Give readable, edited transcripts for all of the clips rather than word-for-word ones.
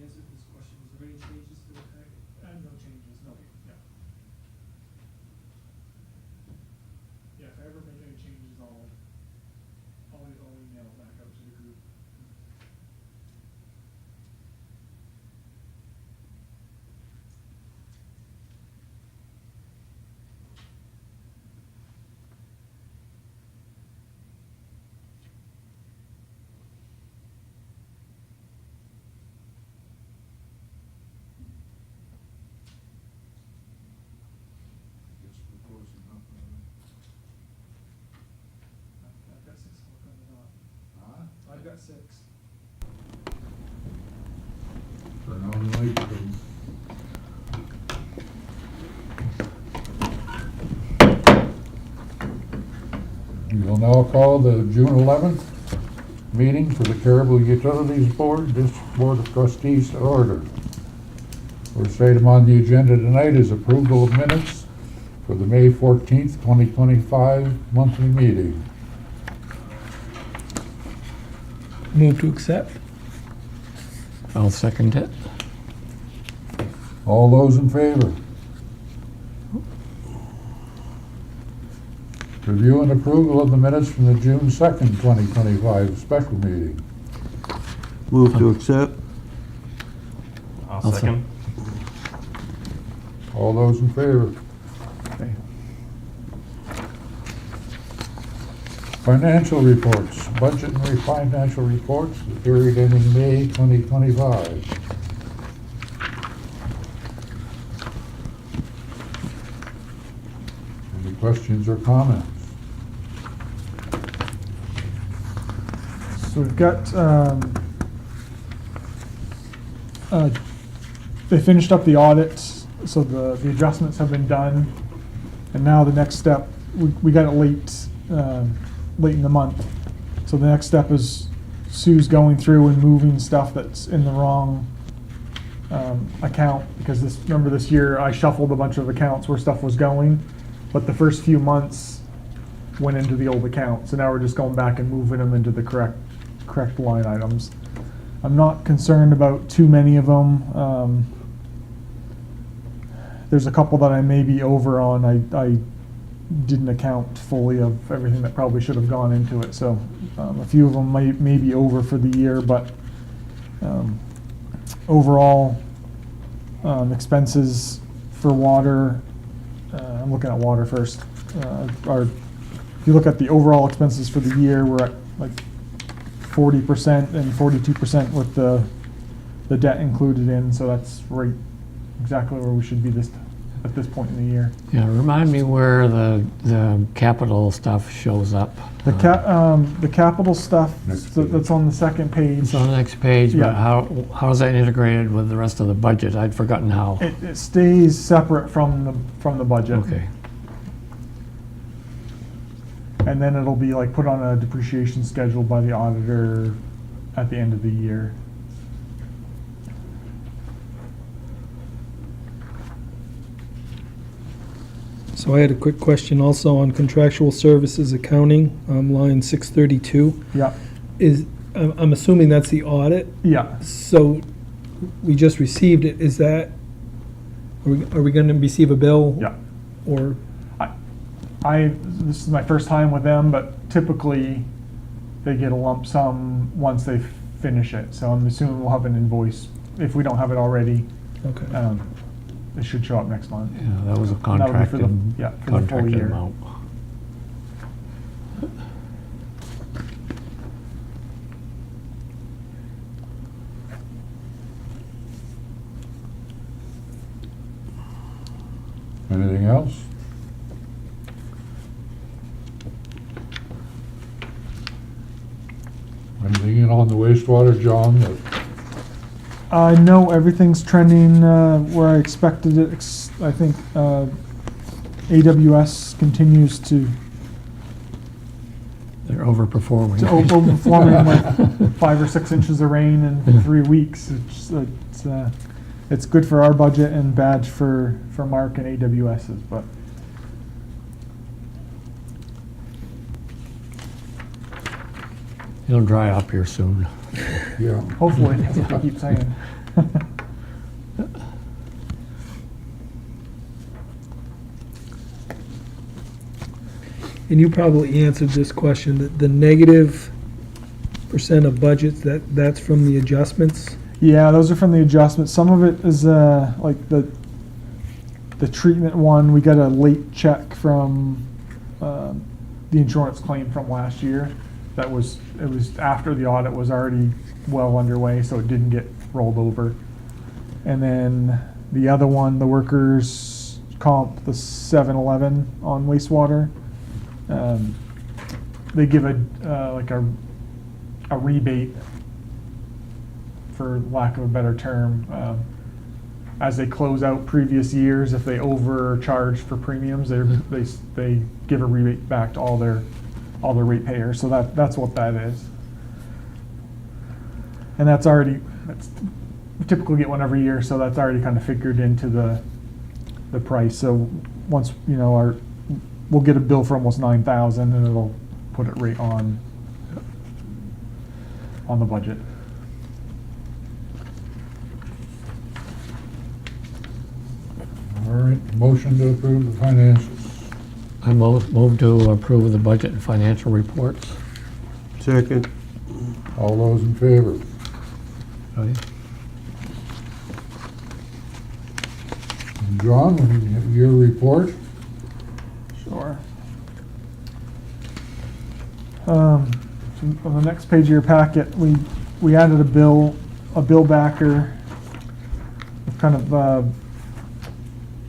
answer to this question, was there any changes to the packet? No changes, no, yeah. Yeah, if I ever make any changes, I'll email it back out to the group. Guess we're close enough. I've got 6 o'clock on the dot. Huh? I've got 6. Turn on the light, please. We will now call the June 11th meeting for the Caribou Utilities Board, this Board of Trustees to order. First item on the agenda tonight is approval of minutes for the May 14th, 2025 monthly meeting. Move to accept. I'll second it. All those in favor? Review and approval of the minutes from the June 2nd, 2025 special meeting. Move to accept. I'll second. All those in favor? Okay. Financial reports, budget and financial reports, the period ending May 2025. Any questions or comments? So we've got, they finished up the audit, so the adjustments have been done. And now the next step, we got it late in the month. So the next step is Sue's going through and moving stuff that's in the wrong account, because remember this year I shuffled a bunch of accounts where stuff was going, but the first few months went into the old account. So now we're just going back and moving them into the correct line items. I'm not concerned about too many of them. There's a couple that I may be over on. I didn't account fully of everything that probably should have gone into it. So a few of them may be over for the year, but overall expenses for water, I'm looking at water first. If you look at the overall expenses for the year, we're at like 40% and 42% with the debt included in, so that's right exactly where we should be at this point in the year. Yeah, remind me where the capital stuff shows up. The capital stuff Next that's on the second page. It's on the next page, but Yeah. how is that integrated with the rest of the budget? I'd forgotten how. It stays separate from the budget. Okay. And then it'll be like put on a depreciation schedule by the auditor at the end of the year. So I had a quick question also on contractual services accounting, line 632. Yeah, I'm assuming that's the audit, yeah. so we just received it. Is that, are we gonna receive a bill? Yeah. Or, This is my first time with them, but typically they get a lump sum once they finish it. So I'm assuming we'll have an invoice. If we don't have it already, okay. it should show up next month. Yeah, that was a And that'll be for contracted, the full contracted year. amount. Anything else? Anything in on the wastewater, John, that No, everything's trending where I expected it. I think AWS continues to They're overperforming. overperforming like 5 or 6 inches of rain in 3 weeks. It's good for our budget and bad for Mark and AWS's, but It'll dry up here soon. yeah. hopefully, that's what they keep saying. And you probably answered this question, that the negative percent of budgets, that's from the adjustments? Yeah, those are from the adjustments. Some of it is like the treatment one. We got a late check from the insurance claim from last year. It was after the audit was already well underway, so it didn't get rolled over. And then the other one, the workers' comp, the 7-Eleven on wastewater. They give like a rebate, for lack of a better term, as they close out previous years. If they overcharged for premiums, they give a rebate back to all their ratepayers. So that's what that is. And that's we typically get one every year, so that's already kind of figured into the price. So once, we'll get a bill for almost 9,000, and it'll put it right on the budget. All right, motion to approve the financials. I move to approve the budget and financial reports. Second. All those in favor? John, your report? Sure. So on the next page of your packet, we added a bill backer with kind of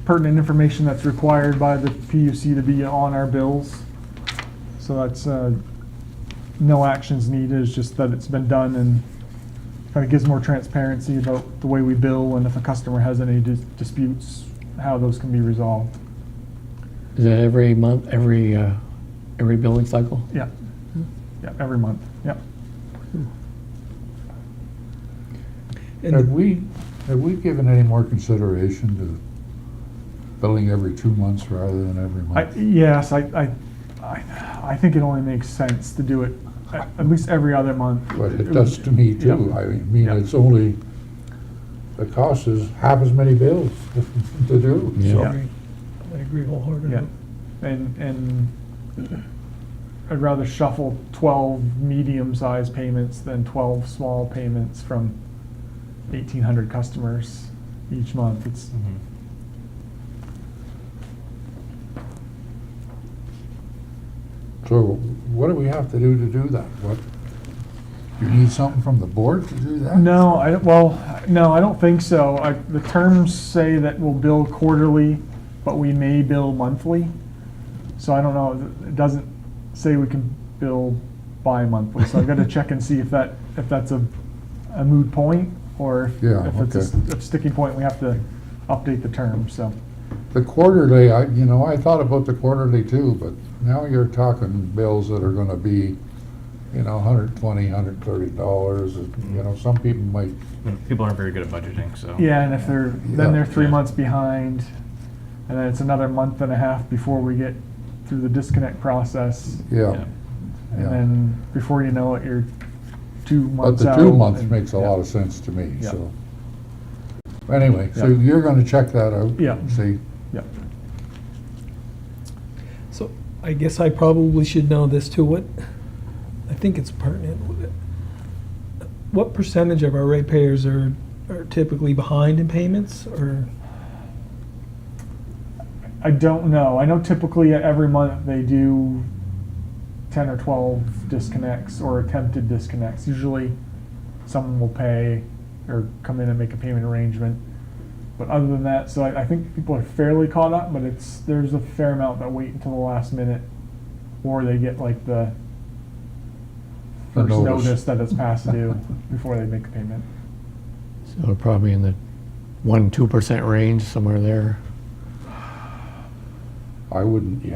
pertinent information that's required by the PUC to be on our bills. So that's no actions needed, it's just that it's been done, and kind of gives more transparency about the way we bill, and if a customer has any disputes, how those can be resolved. Is that every month, every billing cycle? Yeah. Yeah, every month, yeah. And Have we given any more consideration to billing every 2 months rather than every month? Yes, I think it only makes sense to do it at least every other month. But it does to me too. Yeah. I mean, Yeah. it's only, the cost is half as many bills to do. Yeah. So, I agree wholeheartedly. Yeah, and I'd rather shuffle 12 medium-sized payments than 12 small payments from 1,800 customers each month. It's, So what do we have to do that? What, you need something from the board to do that? no, I don't think so. The terms say that we'll bill quarterly, but we may bill monthly. So I don't know, it doesn't say we can bill bi-monthly, so I've got to check and see if that's a moot point, or if it's a sticking point, we have to update the terms, so. The quarterly, I thought about the quarterly too, but now you're talking bills that are gonna be, $120, $130. Some people might, People aren't very good at budgeting, so. Yeah, and if then they're 3 Yeah. months behind, and then it's another month and a half before we get through the disconnect process, yeah. and Yeah. then before you know it, you're 2 But months the out. 2 months and- makes a yeah. lot of sense to me, Yeah. so. Anyway, so Yeah. you're gonna check that out? Yeah. and see? Yeah. So I guess I probably should know this too. I think it's pertinent. What percentage of our ratepayers are typically behind in payments, or? I don't know. I know typically every month they do 10 or 12 disconnects or attempted disconnects. Usually someone will pay or come in and make a payment arrangement. But other than that, so I think people are fairly caught up, but there's a fair amount that wait until the last minute, or they get like the The first notice. notice that it's past due before they make a payment. So probably in the 1-2% range, somewhere there. I wouldn't do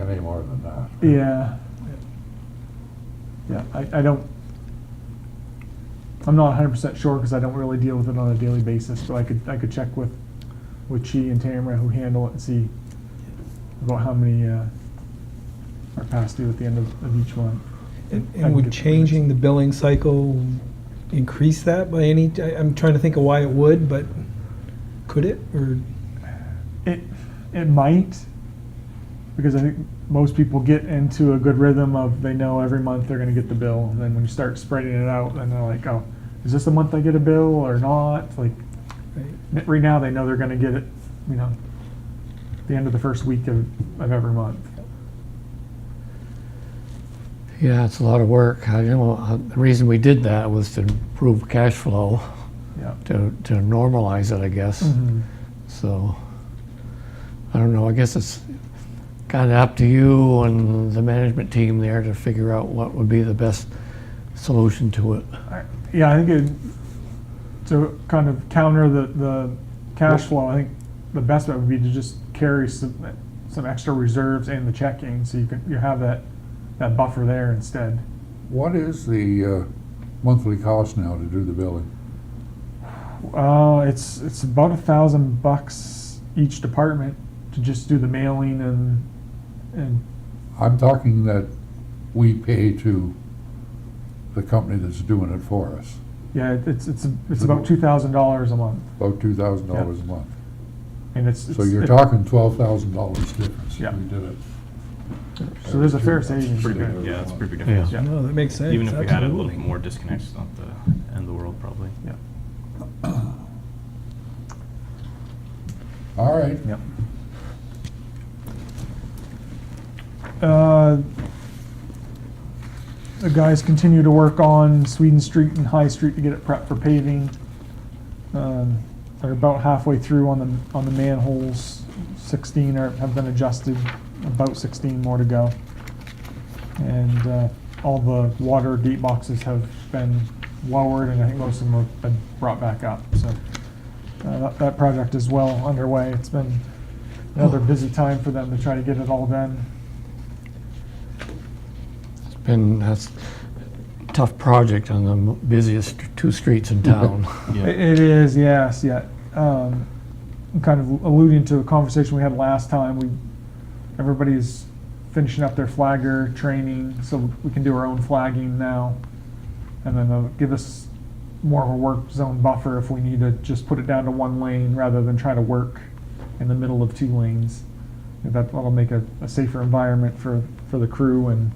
any more than that. Yeah. Yeah, I don't, I'm not 100% sure because I don't really deal with it on a daily basis, but I could check with Chi and Tamara who handle it and see about how many are past due at the end of each month. I And can would get the changing the billing cycle increase that by any, I'm trying to think of why it would, but could it, or? It might, because I think most people get into a good rhythm of they know every month they're gonna get the bill, and then when you start spreading it out, then they're like, oh, is this the month I get a bill or not? Like, right now, they know they're gonna get it, you know, the end of the first week of every month. Yeah, it's a lot of work. I know the reason we did that was to improve cash flow, Yeah. to normalize it, I guess. Mhm. So, I don't know, I guess it's kind of up to you and the management team there to figure out what would be the best solution to it. Yeah, I think to kind of counter the cash flow, I think the best bet would be to just carry some extra reserves in the checking, so you have that buffer there instead. What is the monthly cost now to do the billing? It's about $1,000 each department to just do the mailing and I'm talking that we pay to the company that's doing it for us, yeah, it's about $2,000 a month, about $2,000 a month. and it's So you're talking $12,000 difference Yeah. if we did it. so there's a fair savings. Pretty there. big, yeah, it's a pretty big difference. Yeah. No, that makes sense. Even if we had a little absolutely. more disconnects, it's not the end of the world probably. Yeah. All right, Yep. Uh, The guys continue to work on Sweden Street and High Street to get it prepped for paving. They're about halfway through on the manholes. 16 have been adjusted, about 16 more to go. And all the water gate boxes have been lowered, and I think most of them have been brought back up. So that project is well underway. It's been another busy time for them to try to get it all done. That's a tough project on the busiest two streets in town. Yeah. It is, yes, yeah. Kind of alluding to a conversation we had last time, everybody's finishing up their flagger training, so we can do our own flagging now. And then they'll give us more of a work zone buffer if we need to just put it down to one lane rather than try to work in the middle of two lanes. That'll make a safer environment for the crew and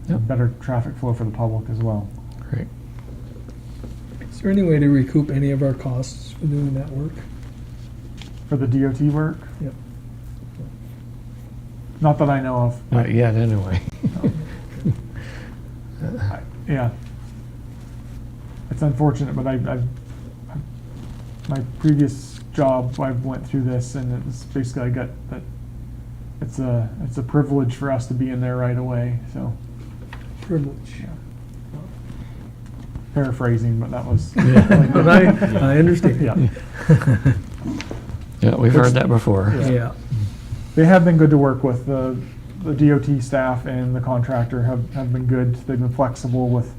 Yep. better traffic flow for the public as well. Great. Is there any way to recoup any of our costs for doing that work? For the DOT work, Yep. not that I know of. Not yet, anyway. Yeah. It's unfortunate, but my previous job, I went through this, and it's basically I got that it's a privilege for us to be in there right away. So Privilege. paraphrasing, but that was But I understand. yeah. Yeah, we've heard that before. Yeah. They have been good to work with. The DOT staff and the contractor have been good. They've been flexible with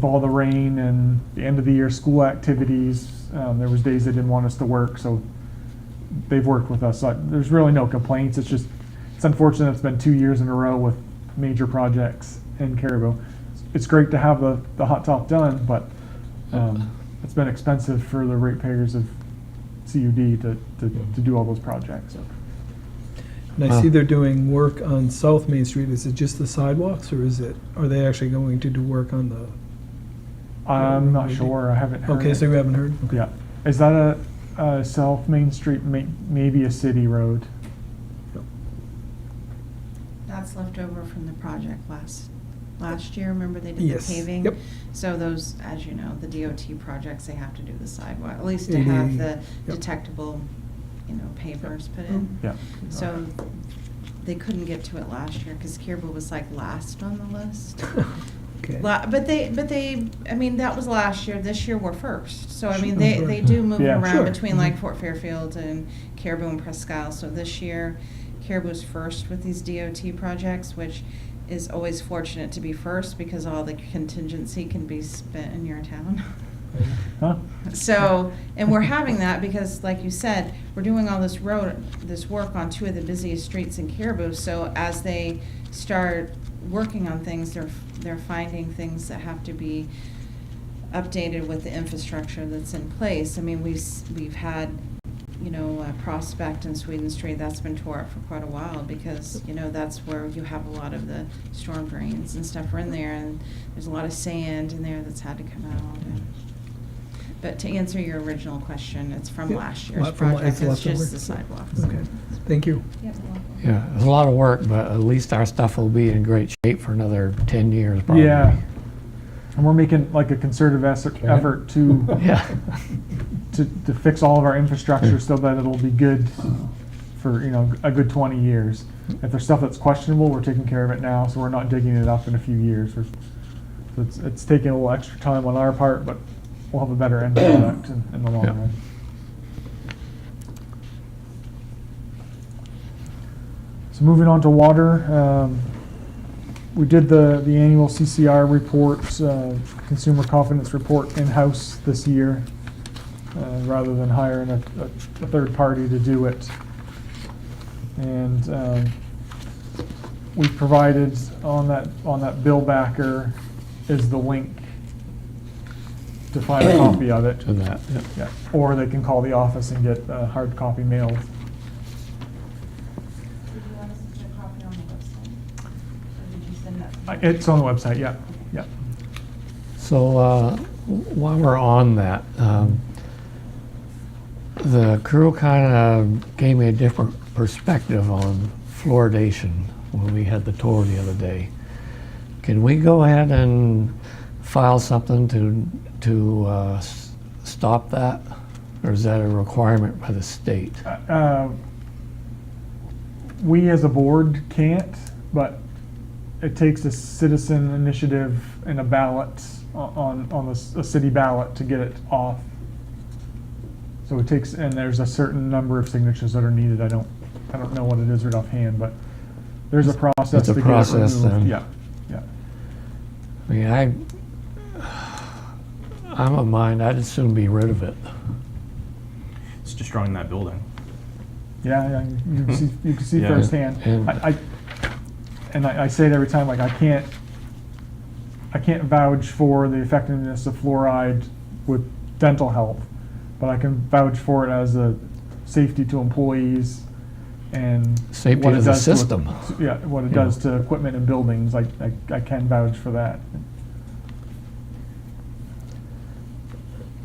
all the rain and the end of the year school activities. There was days they didn't want us to work, so they've worked with us. There's really no complaints. It's unfortunate it's been 2 years in a row with major projects in Caribou. It's great to have the hot top done, but it's been expensive for the ratepayers of CUD to do all those projects. And I see they're doing work on South Main Street. Is it just the sidewalks, or are they actually going to do work on the? I'm not sure. I haven't heard. Okay, so it. you haven't heard? Okay. Yeah. Is that a South Main Street, maybe a city road? That's left over from the project last year. Remember they did the Yes. paving? Yep. So those, as you know, the DOT projects, they have to do the sidewalk, at least to Mhm. have the Yep. detectable, pavers put in. Yeah. So they couldn't get to it last year because Caribou was like last on the list. Okay. But they, I mean, that was last year. This year we're first. So, I mean, Sure. they do move Yeah. around Sure. between Mhm. like Fort Fairfield and Caribou and Presque Isle. So this year, Caribou's first with these DOT projects, which is always fortunate to be first because all the contingency can be spent in your town. Huh? So, and we're having that because, like you said, we're doing all this work on two of the busiest streets in Caribou. So as they start working on things, they're finding things that have to be updated with the infrastructure that's in place. I mean, we've had, you know, Prospect and Sweden Street, that's been tore up for quite a while because, you know, that's where you have a lot of the storm drains and stuff are in there, and there's a lot of sand in there that's had to come out. But to answer your original question, it's from Yeah, last year's from la- project, it's it's just leftover. the sidewalks. Okay, thank you. Yep, you're welcome. Yeah, it's a lot of work, but at least our stuff will be in great shape for another 10 years probably. Yeah. And we're making like a concerted effort to, Yeah. to fix all of our infrastructure so that it'll be good for, you know, a good 20 years. If there's stuff that's questionable, we're taking care of it now, so we're not digging it up in a few years. So it's taking a little extra time on our part, but we'll have a better end product in the long Yeah. run. So moving on to water, we did the annual CCR report, Consumer Confidence Report in-house this year, rather than hiring a third party to do it. And we provided on that bill backer is the link to find a copy of it. To that, yeah. Yeah, or they can call the office and get a hard copy mailed. Did you want us to put a copy on the website? Or did you send that? It's on the website, yeah, yeah. So while we're on that, the crew kind of gave me a different perspective on fluoridation when we had the tour the other day. Can we go ahead and file something to stop that? Or is that a requirement by the state? We as a board can't, but it takes a citizen initiative and a ballot on a city ballot to get it off. So it takes, and there's a certain number of signatures that are needed. I don't know what it is right offhand, but there's a process It's a to get process it removed. then. Yeah, yeah. I mean, I'm of mind, I'd as soon be rid of it. It's destroying that building. Yeah, you can see Yeah. firsthand. And- I say it every time, like I can't vouch for the effectiveness of fluoride with dental health, but I can vouch for it as a safety to employees and Safety what to it the does to- system. Yeah, what it Yeah. does to equipment and buildings, I can vouch for that.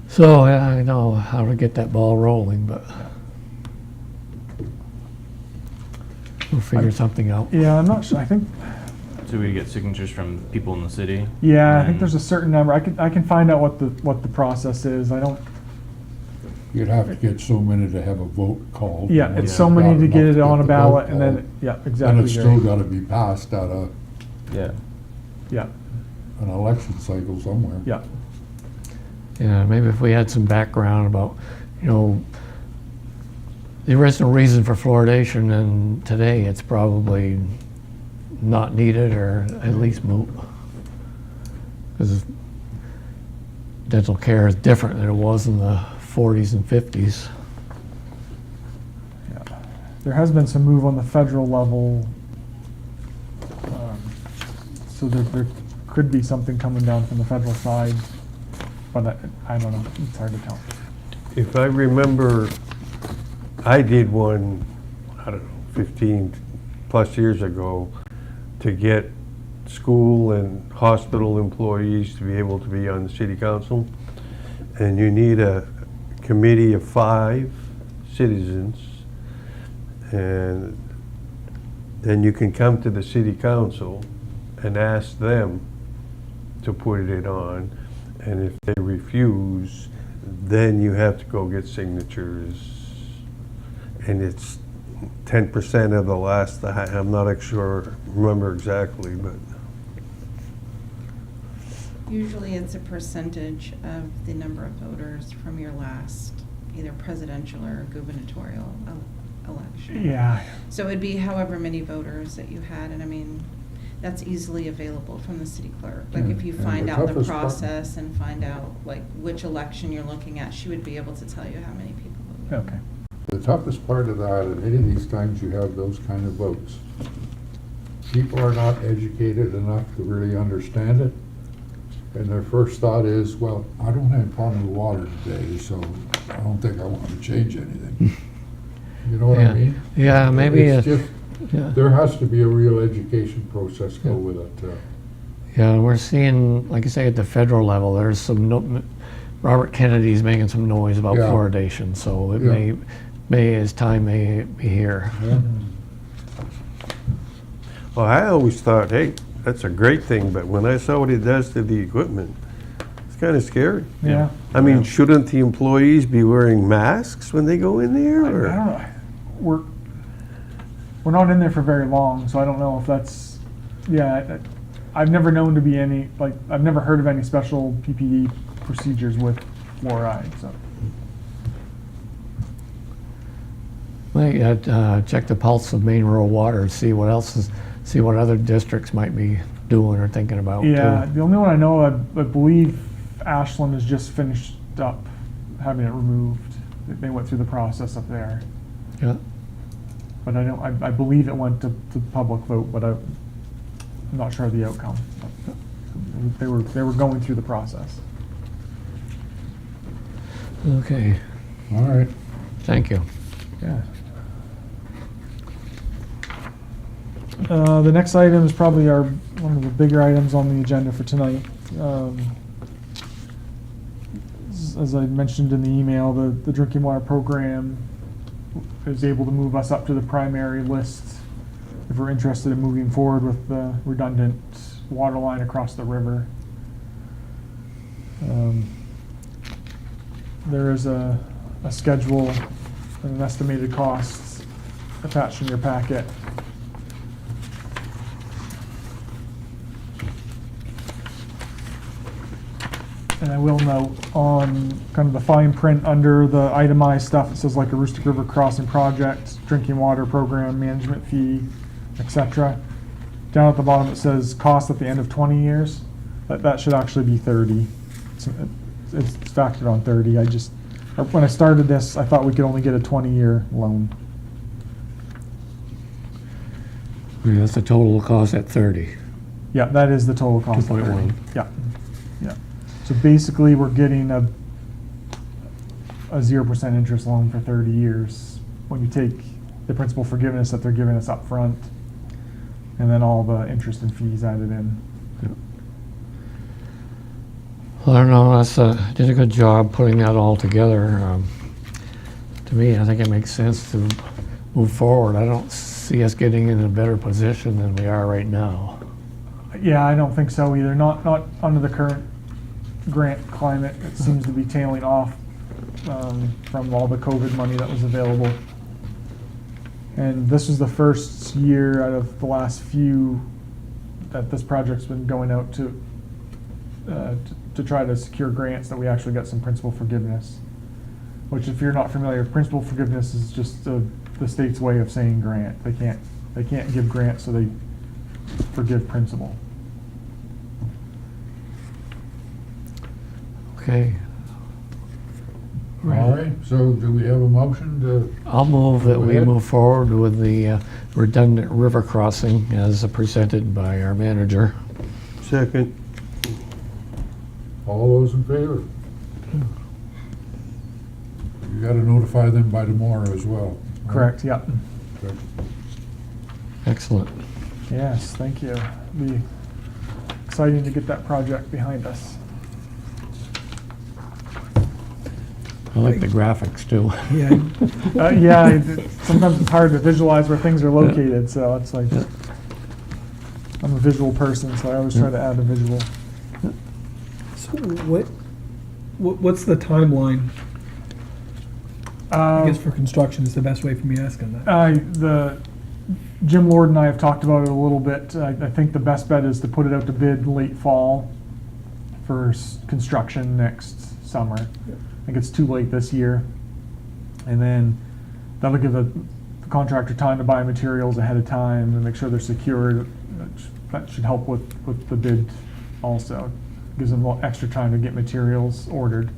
So I know how to get that ball rolling, but we'll figure something out. Yeah, I'm not sure, I think, So we get signatures from people in the city. yeah, I think and- there's a certain number. I can find out what the process is. I don't, You'd have to get so many to have a vote called. yeah, and it's once so you've many got to get enough it on a the vote ballot and then, called, yeah, then exactly. it's Gary. still gotta be passed at Yeah. Yeah, an election cycle somewhere. yeah. Yeah, maybe if we had some background about, you know, the original reason for fluoridation, and today it's probably not needed or at least moot. Because dental care is different than it was in the 40s and 50s. Yeah. There has been some move on the federal level. So there could be something coming down from the federal side, but I don't know, it's hard to tell. If I remember, I did one, I don't know, 15 plus years ago to get school and hospital employees to be able to be on the city council. And you need a committee of 5 citizens. And then you can come to the city council and ask them to put it on. And if they refuse, then you have to go get signatures. And it's 10% of the last, I'm not sure, remember exactly, but Usually it's a percentage of the number of voters from your last either presidential or gubernatorial election. Yeah, So it'd be however many voters that you had, and I mean, that's easily available from the city clerk. Like if you And find the out the toughest part- process and find out like which election you're looking at, she would be able to tell you how many people voted. okay. The toughest part of that, at any of these times you have those kind of votes, people are not educated enough to really understand it. and their first thought is, well, I don't have a problem with water today, so I don't think I want to change anything. You know what Yeah. I mean? Yeah, maybe, It's just, yeah. there has to be a real education process go Yeah. with it. Yeah, we're seeing, like I say, at the federal level, there's some, Robert Kennedy's making some noise about Yeah. fluoridation, so it Yeah. his time may be here. Yeah. Well, I always thought, hey, that's a great thing, but when I saw what it does to the equipment, it's kind of scary. Yeah. I mean, shouldn't the employees be wearing masks when they go in there? I Or? don't know. We're not in there for very long, so I don't know if that's, yeah, I've never known to be any, like, I've never heard of any special PPE procedures with fluoride, so. Well, check the pulse of Maine Rural Water, see what else is, see what other districts might be doing or thinking about too. Yeah, the only one I know, I believe Ashland has just finished up having it removed. They went through the process up there. Yeah. But I believe it went to public vote, but I'm not sure of the outcome. They were going through the process. Okay, All right. thank you. Yeah. The next item is probably one of the bigger items on the agenda for tonight. As I mentioned in the email, the drinking water program is able to move us up to the primary list if we're interested in moving forward with the redundant water line across the river. There is a schedule and an estimated cost attached in your packet. And I will note on kind of the fine print under the itemized stuff, it says like a Aroostook River Crossing project, drinking water program, management fee, etc. Down at the bottom, it says cost at the end of 20 years. That should actually be 30. It's factored on 30. When I started this, I thought we could only get a 20-year loan. Yeah, that's the total cost at 30. Yeah, that is the total cost. of 2.1. 30. Yeah, yeah. So basically, we're getting a 0% interest loan for 30 years. When you take the principal forgiveness that they're giving us up front, and then all the interest and fees added in. Well, I don't know, did a good job putting that all together. To me, I think it makes sense to move forward. I don't see us getting in a better position than we are right now. Yeah, I don't think so either. Not under the current grant climate. It seems to be tailing off from all the COVID money that was available. And this was the first year out of the last few that this project's been going out to try to secure grants that we actually got some principal forgiveness. Which, if you're not familiar, principal forgiveness is just the state's way of saying grant. They can't give grants, so they forgive principal. Okay. All right, so do we have a motion to, I'll move that Go we ahead. move forward with the redundant river crossing as presented by our manager. Second. all those in favor? You gotta notify them by tomorrow as well. right? Correct, yeah. Okay. Excellent. Yes, thank you. Be exciting to get that project behind us. I like the graphics too. Yeah, Yeah, sometimes it's hard to visualize where things are located, so it's like, I'm a visual person, so I always try to add a visual. so what's the timeline? I guess for construction is the best way for me asking that. Jim Lord and I have talked about it a little bit. I think the best bet is to put it out to bid late fall for construction next summer. I think it's too late this year. And then that'll give the contractor time to buy materials ahead of time and make sure they're secured. That should help with the bid also. Gives them a little extra time to get materials ordered.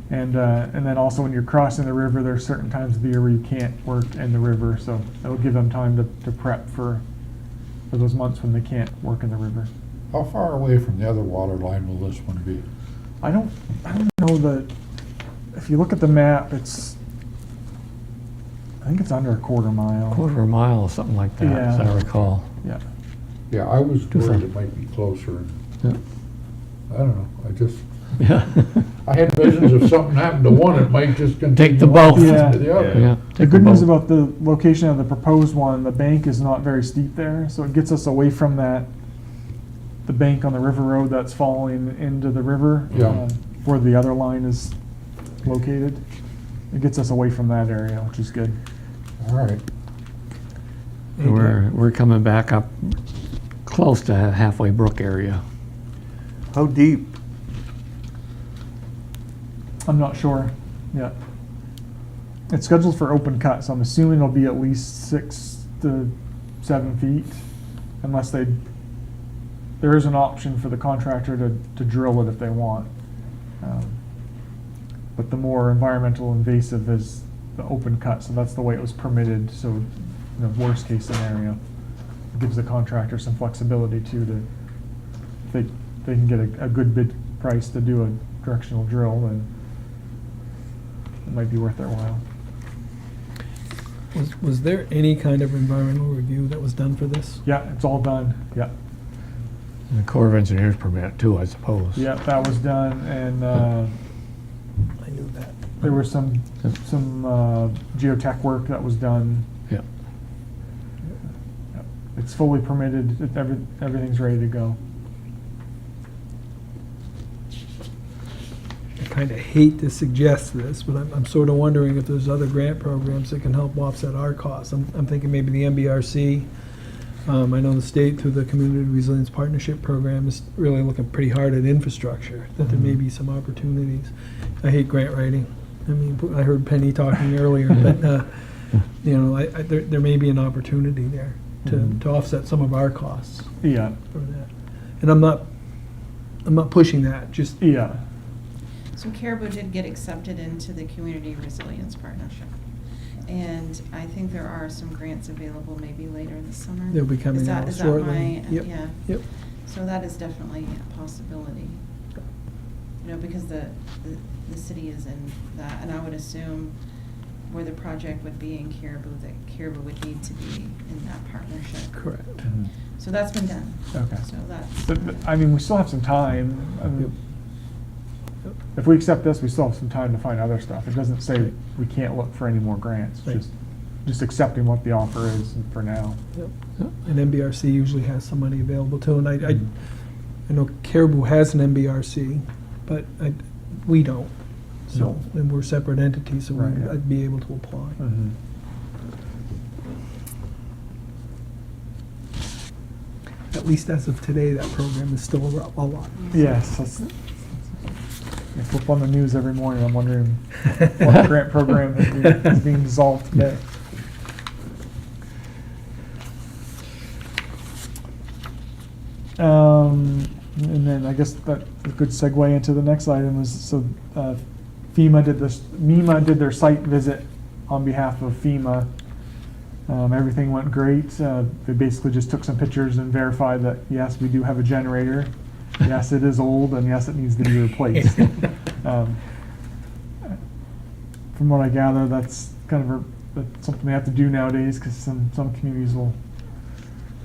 And then also when you're crossing the river, there are certain times of the year where you can't work in the river, so that'll give them time to prep for those months when they can't work in the river. How far away from the other water line will this one be? I don't know that, if you look at the map, I think it's under a quarter mile. Quarter mile or something like that, as Yeah. I recall. Yeah. Yeah, I was Too far. worried it might be closer. Yeah. I don't know, Yeah. I had visions if something happened to one, it might just continue. Take the on boat. to Yeah. the other. Yeah. The take good news boat. about the location of the proposed one, the bank is not very steep there, so it gets us away from the bank on the river road that's falling into the river. Yeah. Where the other line is located. It gets us away from that area, which is good. All right, We're coming back up close to Halfway Brook area. How deep? I'm not sure yet. It's scheduled for open cut, so I'm assuming it'll be at least 6 to 7 feet, unless there is an option for the contractor to drill it if they want. But the more environmental invasive is the open cut, so that's the way it was permitted, so in the worst case scenario, it gives the contractor some flexibility too if they can get a good bid price to do a directional drill, then it might be worth their while. Was there any kind of environmental review that was done for this? Yeah, it's all done, yeah. And the Corps of Engineers permit too, I suppose. Yeah, that was done, and I knew that. there was some geotech work that was done. Yeah. Yep. It's fully permitted, everything's ready to go. I kind of hate to suggest this, but I'm sort of wondering if there's other grant programs that can help offset our costs. I'm thinking maybe the MBRC. I know the state, through the Community Resilience Partnership Program, is really looking pretty hard at infrastructure, that there may be some opportunities. I hate grant writing. I mean, I heard Penny talking earlier, but, you know, there may be an opportunity there to offset some of our costs Yeah, for that. And I'm not pushing that, just, yeah, So Caribou did get accepted into the Community Resilience Partnership. And I think there are some grants available maybe later this summer. they'll be coming Is that- out is that shortly. my- Yep, Yeah. yep. So that is definitely a possibility. You know, because the city is in that, and I would assume where the project would be in Caribou, that Caribou would need to be in that partnership. Correct. So that's been done. okay. So that's. But, I mean, we still have some time. I mean, Yep. if we accept this, we still have some time to find other stuff. It doesn't say we can't look for any more grants, Right. just accepting what the offer is for now. Yep. And MBRC usually has some money available too, and I know Caribou has an MBRC, but we don't. So, and we're separate entities, so Right, yeah. I'd be able to apply. Mhm. At least as of today, that program is still a lot. Yes, I flip on the news every morning, I'm wondering what grant program is being dissolved today. And then I guess that's a good segue into the next item is, so MEMA did their site visit on behalf of FEMA. Everything went great. They basically just took some pictures and verified that, yes, we do have a generator. Yes, it is old, and yes, it needs to be replaced. From what I gather, that's kind of that's something they have to do nowadays, because some communities will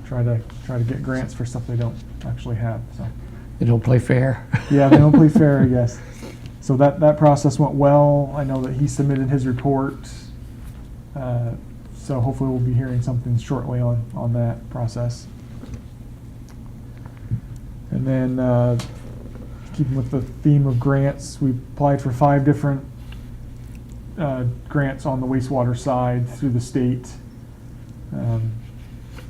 try to get grants for stuff they don't actually have. So They don't play fair. yeah, they don't play fair, I guess. So that process went well. I know that he submitted his report. So hopefully we'll be hearing something shortly on that process. And then, keeping with the theme of grants, we applied for 5 different grants on the wastewater side through the state.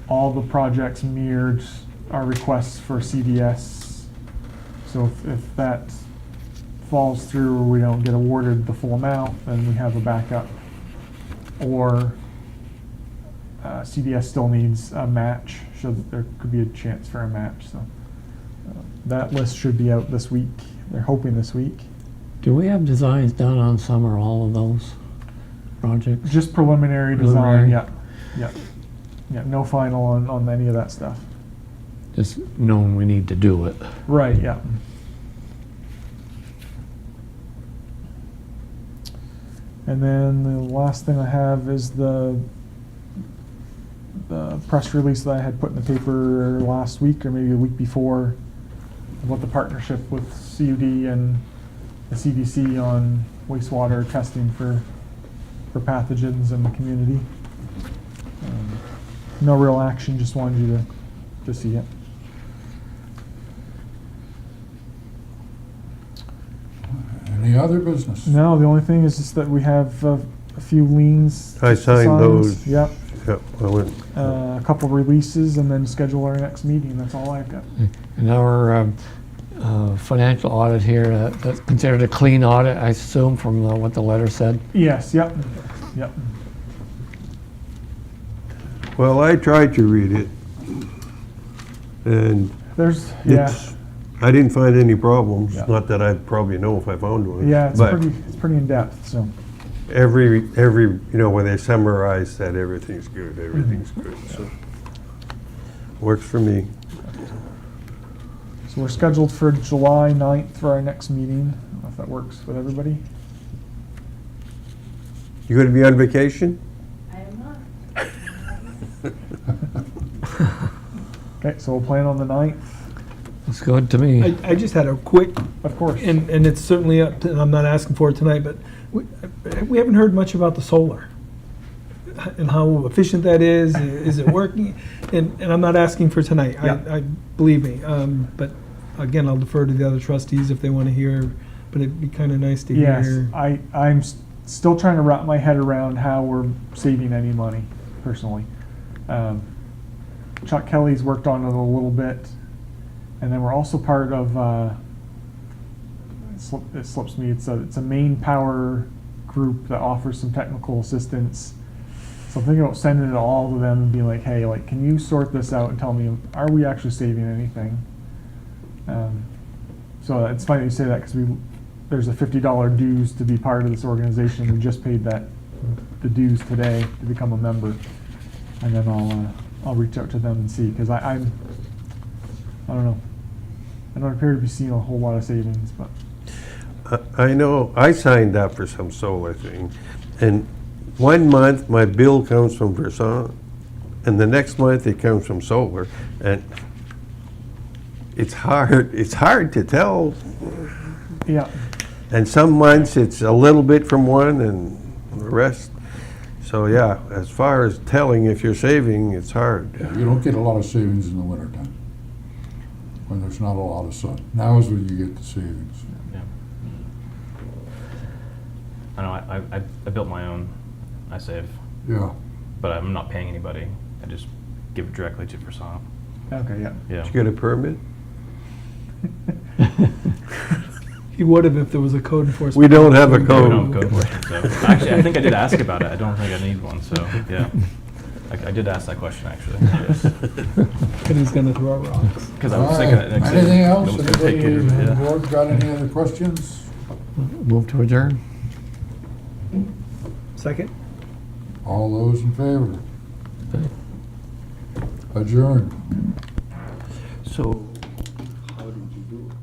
All the projects mirrored our requests for CDS. So if that falls through or we don't get awarded the full amount, then we have a backup. Or CDS still needs a match, so that there could be a chance for a match. So that list should be out this week. They're hoping this week. Do we have designs done on some or all of those projects? Just preliminary Preliminary. design, yeah. No final on any of that stuff. just knowing we need to do it. Right, yeah. And then the last thing I have is the press release that I had put in the paper last week or maybe a week before about the partnership with CUD and the CDC on wastewater testing for pathogens in the community. No real action, just wanted you to see it. Any other business? No, the only thing is just that we have a few liens. I signed signs. those. Yep. Yep, I went, A couple releases and then schedule our next meeting. That's all I've got. And our financial audit here, that's considered a clean audit, I assume, from what the letter said? Yes, yep, yep. well, I tried to read it, and There's, yeah, I didn't find any problems. Yeah. Not that I'd probably know if I found one. yeah, it's but pretty in-depth, so. every, when they summarize that everything's good, everything's good, so. Works for me. So we're scheduled for July 9th for our next meeting. I don't know if that works with everybody. You gonna be on vacation? I am not. Okay, so we'll plan on the 9th, It's good to me. I just had a quick, of course. and it's certainly up to, I'm not asking for it tonight, but we haven't heard much about the solar and how efficient that is it working? And I'm not asking for tonight, Yeah. I believe me. But again, I'll defer to the other trustees if they want to hear, but it'd be kind of nice to Yes, hear. I'm still trying to wrap my head around how we're saving any money, personally. Chuck Kelly's worked on it a little bit, and then we're also part of, it slips me, it's a main power group that offers some technical assistance. So I'm thinking about sending it all to them and being like, hey, like, can you sort this out and tell me, are we actually saving anything? So it's funny you say that, because there's a $50 dues to be part of this organization. We just paid the dues today to become a member, and then I'll reach out to them and see, because I don't know. I don't appear to be seeing a whole lot of savings, but I know, I signed up for some solar thing, and 1 month my bill comes from Versant, and the next month it comes from solar, and it's hard to tell. yeah, And some months it's a little bit from one and the rest. So yeah, as far as telling if you're saving, it's hard. You don't get a lot of savings in the wintertime, when there's not a lot of sun. Now is when you get the savings. Yeah. I know, I built my own, I save, Yeah. but I'm not paying anybody. I just give it directly to Versant. okay, yeah. Yeah. Did you get a permit? He would have if there was a code enforcement. We don't have a We code. don't have code enforcement, so. Actually, I think I did ask about it. I don't think I need one, so, yeah. I did ask that question, actually, yes. And he's gonna throw rocks. Because I All was right. thinking, like I said, Anything else? no one's gonna take Anybody care of on it, the yeah. board got any other questions? Move to adjourn? Second? All those in favor? Adjourned. So, how did you do it?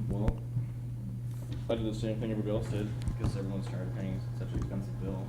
Well, I did the same thing everybody else did, because everyone's tired of paying such an expensive bill.